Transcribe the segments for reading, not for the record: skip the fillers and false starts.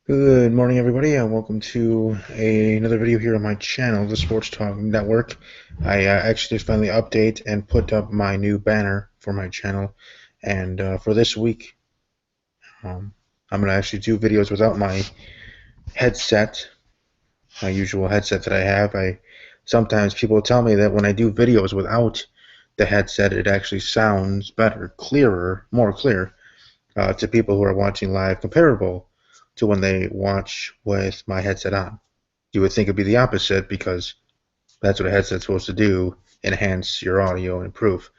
Good morning, everybody, and welcome to another video here on my channel, the Sports Talk Network. I actually just finally update and put up my new banner for my channel, and for this week, I'm going to actually do videos without my headset, my usual headset that I have. Sometimes people tell me that when I do videos without the headset, it actually sounds better, clearer, more clear to people who are watching live, comparable to when they watch with my headset on. You would think it'd be the opposite because that's what a headset's supposed to do, enhance your audio and improve.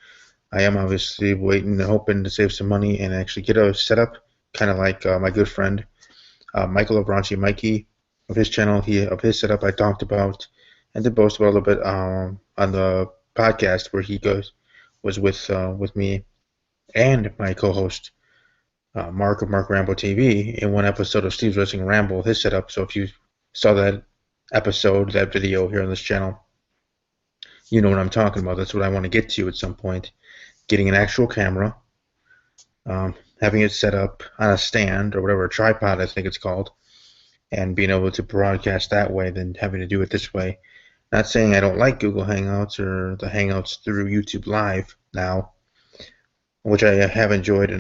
I am obviously waiting and hoping to save some money and actually get a setup, kind of like my good friend Michael Abranchi, Mikey, of his channel, of his setup I talked about and did boast about a little bit on the podcast where he was with me and my co-host Mark of Mark Rambo TV in one episode of Steve's Wrestling Ramble, his setup. So if you saw that episode, that video here on this channel, you know what I'm talking about. That's what I want to get to at some point. Getting an actual camera, having it set up on a stand or whatever, a tripod I think it's called, and being able to broadcast that way than having to do it this way. Not saying I don't like Google Hangouts or the Hangouts through YouTube Live now, which I have enjoyed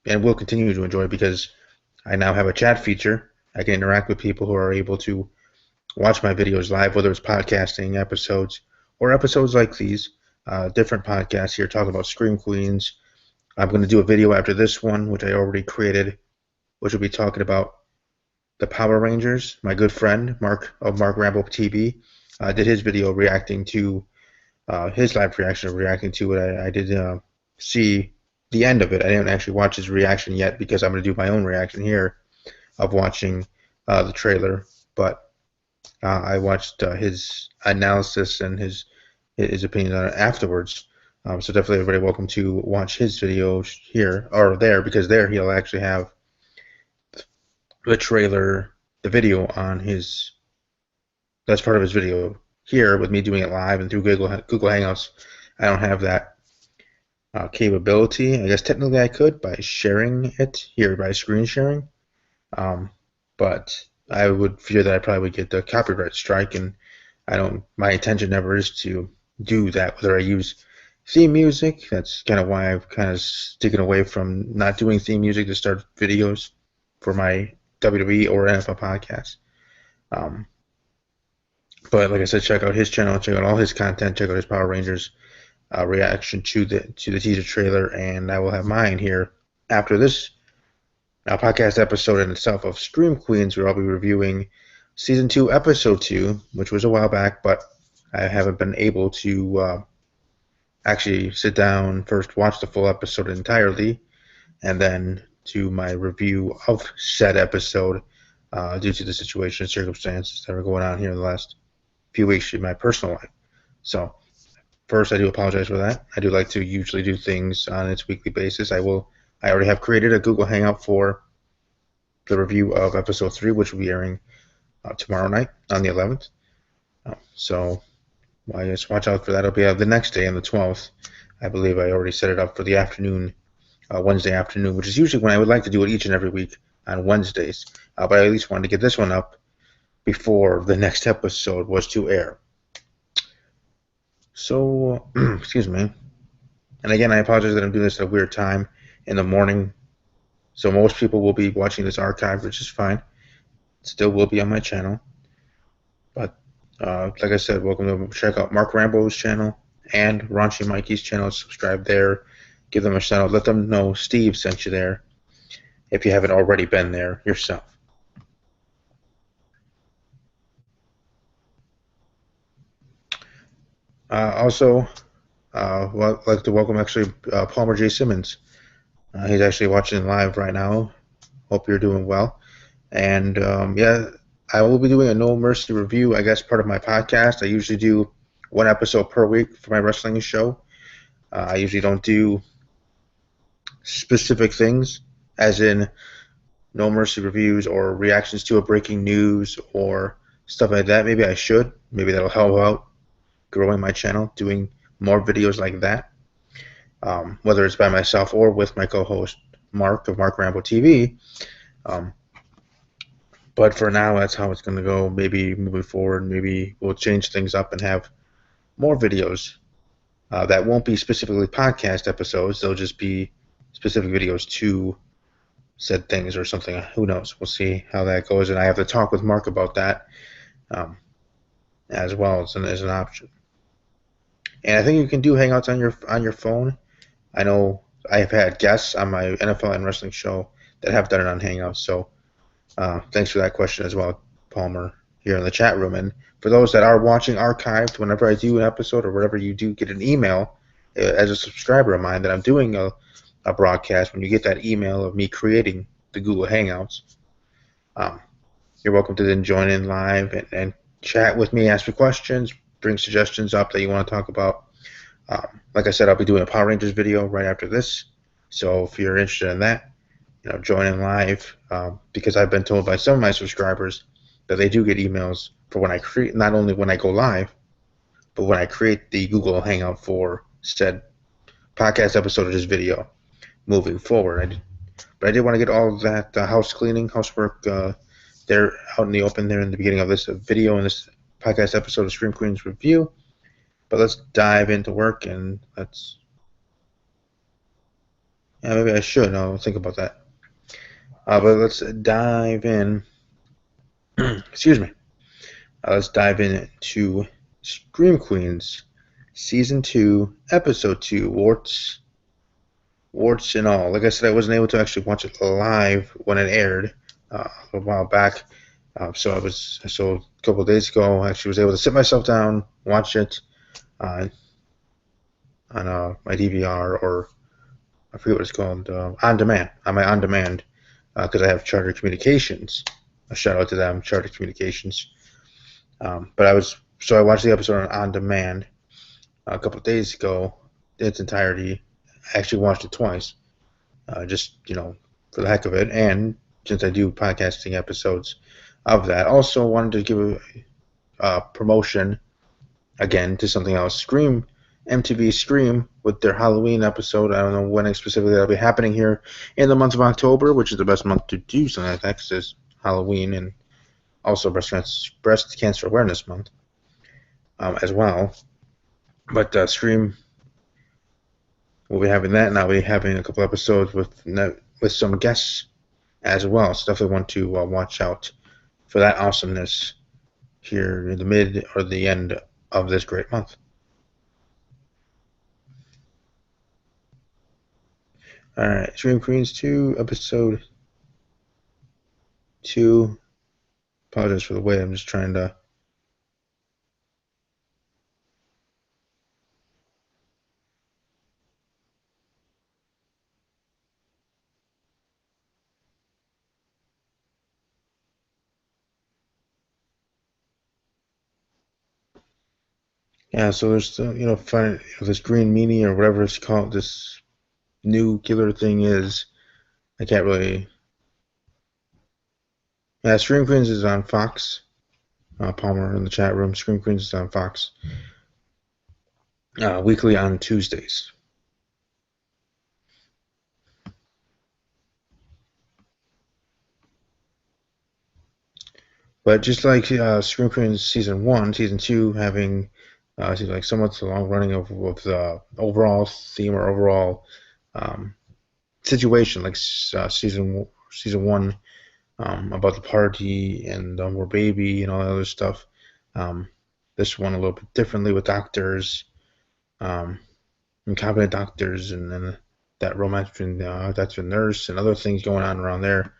and will continue to enjoy because I now have a chat feature. I can interact with people who are able to watch my videos live, whether it's podcasting episodes or episodes like these, different podcasts here talking about Scream Queens. I'm going to do a video after this one, which I already created, which will be talking about the Power Rangers. My good friend Mark of Mark Rambo TV did his video reacting to his live reaction of reacting to it. I did see the end of it. I didn't actually watch his reaction yet because I'm going to do my own reaction here of watching the trailer, but I watched his analysis and his opinion on it afterwards. So definitely everybody welcome to watch his video here or there because there he'll actually have the trailer, the video on his. That's part of his video. Here with me doing it live and through Google Hangouts, I don't have that capability. I guess technically I could by sharing it here by screen sharing, but I would fear that I probably would get the copyright strike, and I don't. My intention never is to do that. Whether I use theme music, that's kind of why I've kind of sticking away from not doing theme music to start videos for my WWE or NFL podcasts. Um, but like I said, check out his channel, check out all his content, check out his Power Rangers reaction to the teaser trailer, and I will have mine here after this podcast episode in itself of Scream Queens, where I'll be reviewing Season 2, Episode 2, which was a while back, but I haven't been able to actually sit down, first watch the full episode entirely, and then do my review of said episode due to the situation and circumstances that are going on here in the last few weeks in my personal life. So, first, I do apologize for that. I do like to usually do things on its weekly basis. I already have created a Google Hangout for the review of episode 3, which will be airing tomorrow night on the 11th. So I just watch out for that. It'll be the next day on the 12th. I believe I already set it up for the afternoon, Wednesday afternoon, which is usually when I would like to do it each and every week on Wednesdays. But I at least wanted to get this one up before the next episode was to air. So, excuse me. And again, I apologize that I'm doing this at a weird time in the morning. So most people will be watching this archive, which is fine. It still will be on my channel. But like I said, welcome to check out Mark Rambo's channel and Raunchy Mikey's channel. Subscribe there. Give them a shout out. Let them know Steve sent you there if you haven't already been there yourself. Also, I'd like to welcome actually Palmer J. Simmons. He's actually watching live right now. Hope you're doing well. And yeah, I will be doing a No Mercy review, I guess, part of my podcast. I usually do one episode per week for my wrestling show. I usually don't do specific things, as in No Mercy reviews or reactions to a breaking news or stuff like that. Maybe I should. Maybe that'll help out growing my channel, doing more videos like that, whether it's by myself or with my co-host Mark of Mark Rambo TV. But for now, that's how it's going to go. Maybe moving forward, maybe we'll change things up and have more videos that won't be specifically podcast episodes. They'll just be specific videos to said things or something. Who knows? We'll see how that goes. And I have to talk with Mark about that as well as an option. And I think you can do hangouts on your phone. I know I have had guests on my NFL and wrestling show that have done it on Hangouts. So thanks for that question as well, Palmer, here in the chat room. And for those that are watching archived, whenever I do an episode or whatever you do, get an email as a subscriber of mine that I'm doing a broadcast. When you get that email of me creating the Google Hangouts, um, you're welcome to then join in live and chat with me, ask me questions, bring suggestions up that you want to talk about. Like I said, I'll be doing a Power Rangers video right after this. So if you're interested in that, join in live because I've been told by some of my subscribers that they do get emails for when I create, not only when I go live, but when I create the Google Hangout for said podcast episode or this video moving forward. But I did want to get all of that house cleaning, housework there out in the open there in the beginning of this video and this podcast episode of Scream Queens Review. But let's dive into work and maybe I should. I'll think about that. But let's dive in. Excuse me. Let's dive into Scream Queens Season 2, Episode 2, warts and all. Like I said, I wasn't able to actually watch it live when it aired a while back. So a couple of days ago, I actually was able to sit myself down, watch it on my DVR, or I forget what it's called, on demand, on my on demand, because I have Charter Communications. A shout out to them, Charter Communications. But I watched the episode on demand a couple of days ago in its entirety. I actually watched it twice, just for the heck of it. And since I do podcasting episodes of that, also wanted to give a promotion again to something else. MTV Scream with their Halloween episode. I don't know when specifically that'll be happening here in the month of October, which is the best month to do something like that because it's Halloween and also Breast Cancer Awareness Month as well. But Scream will be having that, and I'll be having a couple episodes with some guests as well. So definitely want to watch out for that awesomeness here in the mid or the end of this great month. All right, Scream Queens 2, Episode 2. Apologize for the wait. I'm just trying to. Yeah, so there's this green meanie or whatever it's called, this new killer thing is. I can't really. Yeah, Scream Queens is on Fox. Palmer in the chat room. Scream Queens is on Fox. Weekly on Tuesdays. But just like Scream Queens Season 1, Season 2 having seems like somewhat the long running of the overall theme or overall situation, like season 1 about the party and more baby and all that other stuff. This one a little bit differently with doctors, incompetent doctors, and then that romance between doctor and nurse and other things going on around there,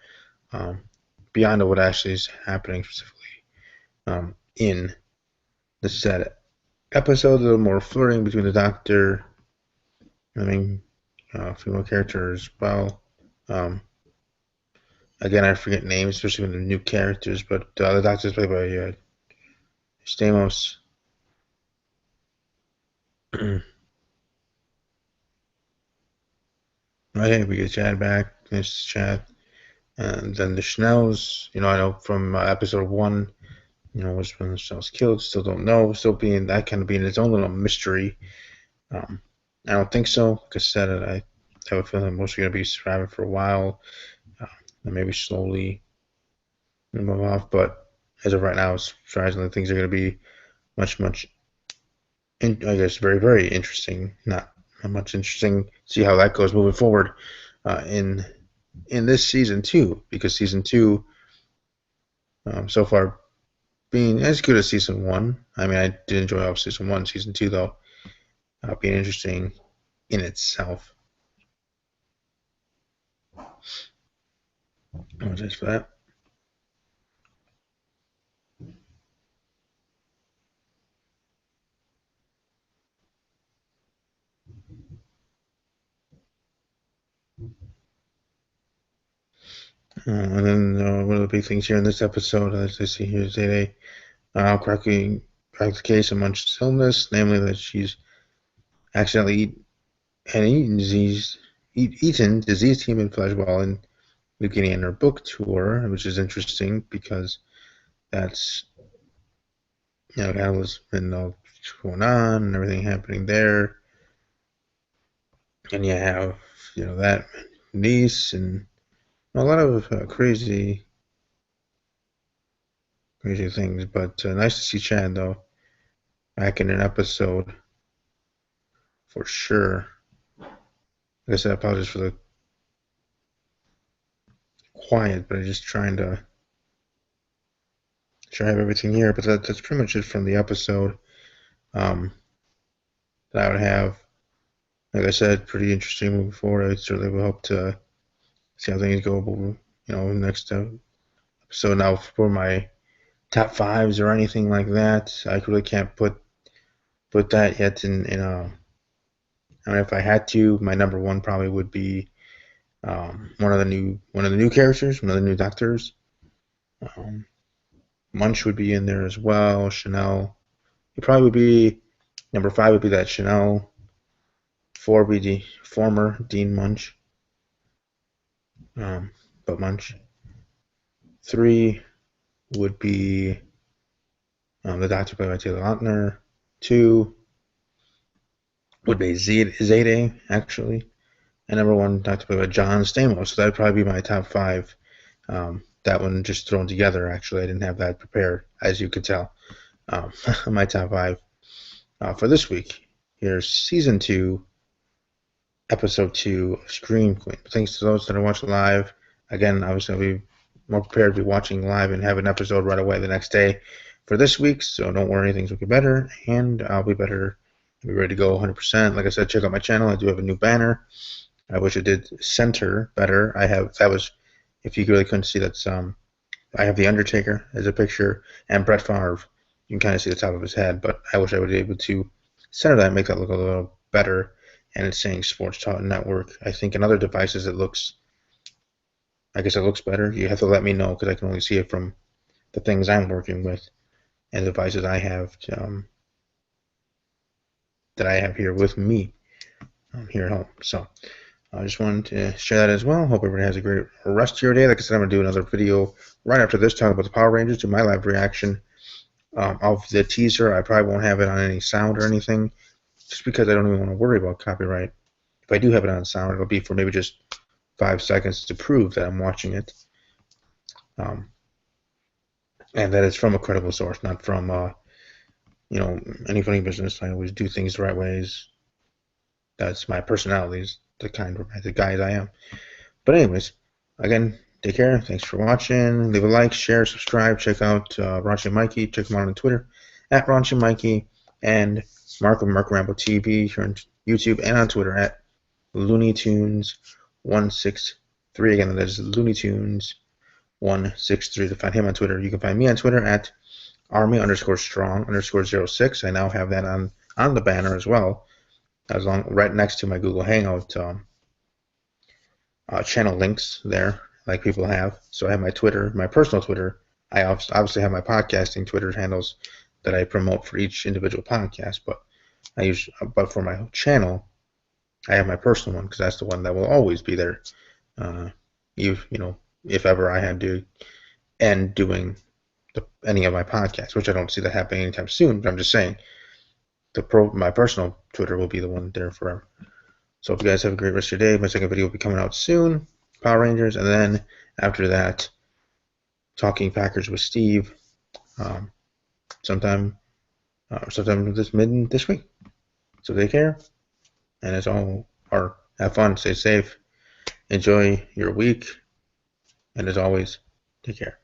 beyond what actually is happening specifically in the set episode. A little more flirting between the doctor, female character as well. Again, I forget names, especially when they're new characters, but the doctor is played by Stamos. Okay, we get Chad back. Nice Chad. And then the Schnells, I know from episode 1, was when the Schnells killed. Still don't know. Still being that kind of being its own little mystery. I don't think so. Like I said, I have a feeling I'm mostly going to be surviving for a while. And maybe slowly move off. But as of right now, surprisingly, things are going to be much, I guess, very interesting. Not much interesting. See how that goes moving forward in this season too, because season two so far being as good as season one. I mean, I did enjoy all season one. Season two, though, being interesting in itself. Apologize for that. And then one of the big things here in this episode, as I see here, is they cracking crack the case of Munch's illness, namely that she's accidentally eaten diseased human flesh while in New Guinea in her book tour, which is interesting because that's kind of what's been going on and everything happening there, and you have that niece and a lot of crazy things. But nice to see Chad though back in an episode for sure. Like I said, I apologize for the quiet, but I'm just trying to have everything here. But that's pretty much it from the episode. That I would have. Like I said, pretty interesting moving forward. I certainly will hope to see how things go. Next episode. Now for my top fives or anything like that, I really can't put that yet in. I mean, if I had to, my number one probably would be one of the new characters, one of the new doctors. Um, Munch would be in there as well. Chanel. It probably would be number five would be that Chanel. Four would be the former Dean Munch. But Munch. Three would be the doctor played by Taylor Lautner. Two would be Zayde, actually. And number one, doctor played by John Stamos. So that'd probably be my top five. That one just thrown together, actually. I didn't have that prepared, as you could tell. My top five for this week. Here's season 2, episode 2 of Scream Queen. Thanks to those that are watching live. Again, obviously, I'll be more prepared to be watching live and have an episode right away the next day for this week. So don't worry, things will get better, and I'll be better. I'll be ready to go 100%. Like I said, check out my channel. I do have a new banner. I wish it did center better. If you really couldn't see, that's I have the Undertaker as a picture and Brett Favre. You can kind of see the top of his head, but I wish I would be able to center that and make that look a little better. And it's saying Sports Talk Network. I think in other devices it looks better. You have to let me know because I can only see it from the things I'm working with and devices I have that I have here with me here at home. So I just wanted to share that as well. Hope everybody has a great rest of your day. Like I said, I'm going to do another video right after this talking about the Power Rangers, do my live reaction of the teaser. I probably won't have it on any sound or anything just because I don't even want to worry about copyright. If I do have it on sound, it'll be for maybe just 5 seconds to prove that I'm watching it. And that it's from a credible source, not from any funny business. I always do things the right ways. That's my personality, the kind of the guy I am. But anyways, again, take care. Thanks for watching. Leave a like, share, subscribe. Check out Raunchy Mikey. Check him out on Twitter at Raunchy Mikey, and Mark Rambo TV here on YouTube and on Twitter at Looney Tunes 163. Again, that is Looney Tunes 163 to find him on Twitter. You can find me on Twitter at Army_strong_06. I now have that on the banner as well, right next to my Google Hangout channel links there, like people have. So I have my Twitter, my personal Twitter. I obviously have my podcasting Twitter handles that I promote for each individual podcast, but for my channel, I have my personal one because that's the one that will always be there. If ever I had to end doing any of my podcasts, which I don't see that happening anytime soon. But I'm just saying, my personal Twitter will be the one there forever. So if you guys have a great rest of your day, my second video will be coming out soon, Power Rangers, and then after that, Talking Packers with Steve sometime this week. So take care, and have fun, stay safe, enjoy your week, and as always, take care.